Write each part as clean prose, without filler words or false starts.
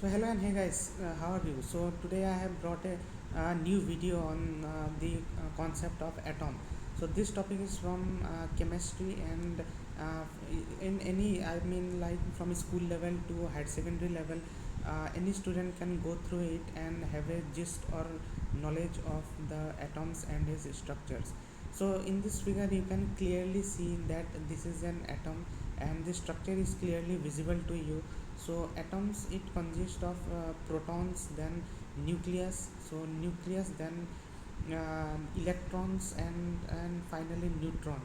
So hello and hey guys, how are you? So today I have brought a new video on the concept of atom. So this topic is from chemistry and uh, in any I mean like from school level to higher secondary level, any student can go through it and have a gist or knowledge of the atoms and its structures. So in this figure you can clearly see that this is an atom and the structure is clearly visible to you. So atoms, it consists of protons, then nucleus, so nucleus, then electrons, and finally neutron.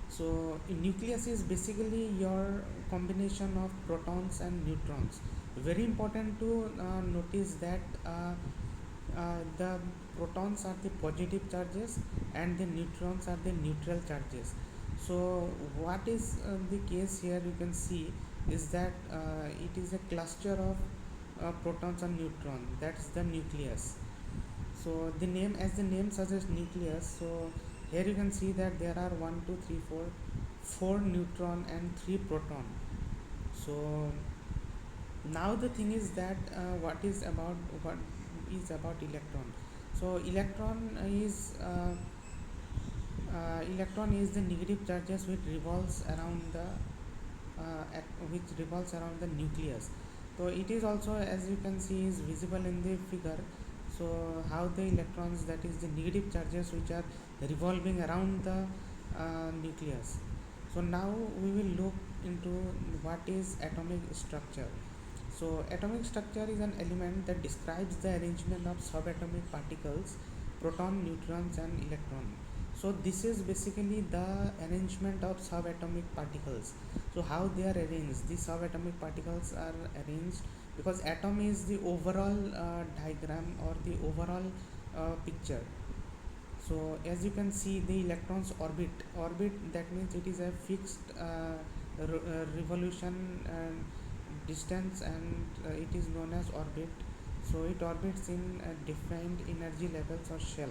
So nucleus is basically your combination of protons and neutrons. Very important to notice that the protons are the positive charges and the neutrons are the neutral charges. So what is the case here, you can see, is that it is a cluster of protons and neutrons. That's the nucleus. So the name, as the name suggests, nucleus. So here you can see that there are 1 2 3 4 4 neutron and 3 proton. So now the thing is that what is about electron. So electron is the negative charges which revolves around the nucleus. So it is also, as you can see, is visible in the figure. So how the electrons, that is the negative charges which are revolving around the nucleus. So now we will look into what is atomic structure. So atomic structure is an element that describes the arrangement of subatomic particles, proton, neutrons and electron. So this is basically the arrangement of subatomic particles. So how they are arranged, the subatomic particles are arranged because atom is the overall diagram or the overall picture. So as you can see, the electrons orbit, that means it is a fixed revolution and distance, and it is known as orbit. So it orbits in defined energy levels or shell.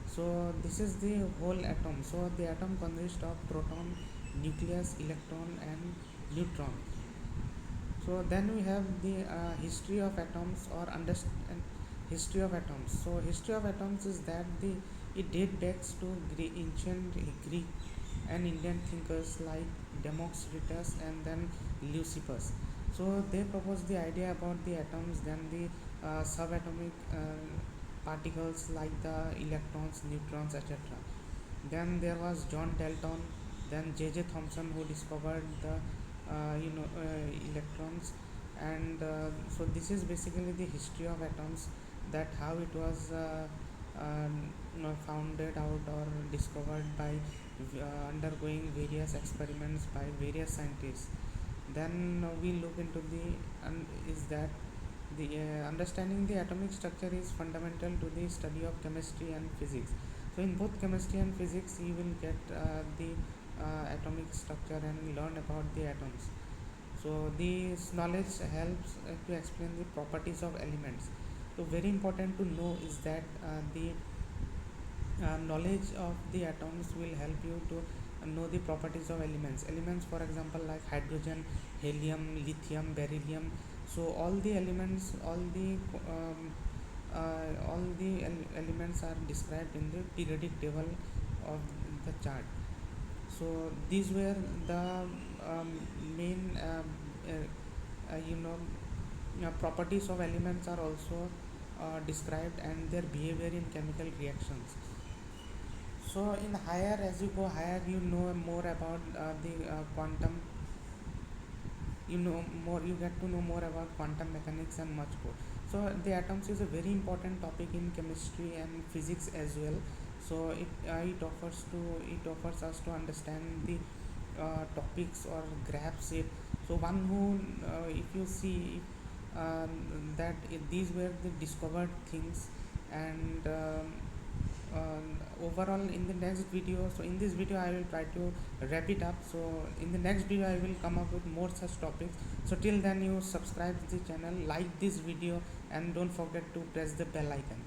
So this is the whole atom. So the atom consists of proton, nucleus, electron and neutron. So then we have the history of atoms or understand history of atoms. So history of atoms is that the it dates back to ancient Greek and Indian thinkers like Democritus and then Leucippus. So they proposed the idea about the atoms, then the subatomic particles like the electrons, neutrons, etc. Then there was John Dalton, then J.J. Thomson, who discovered the electrons, and so this is basically the history of atoms, that how it was founded out or discovered by undergoing various experiments by various scientists. Then we look into the is that the understanding the atomic structure is fundamental to the study of chemistry and physics. So in both chemistry and physics you will get the atomic structure and learn about the atoms. So this knowledge helps to explain the properties of elements. So very important to know is that the knowledge of the atoms will help you to know the properties of elements, for example, like hydrogen, helium, lithium, beryllium. So all the elements are described in the periodic table of the chart. So these were the main properties of elements are also described, and their behavior in chemical reactions. So in higher, as you go higher, you know more about the quantum. You get to know more about quantum mechanics and much more. So the atoms is a very important topic in chemistry and physics as well. So it offers us to understand the topics or grasp it. So one who if you see that these were the discovered things, and overall in the next video, so in this video I will try to wrap it up. So in the next video I will come up with more such topics. So till then, you subscribe to the channel, like this video, and don't forget to press the bell icon.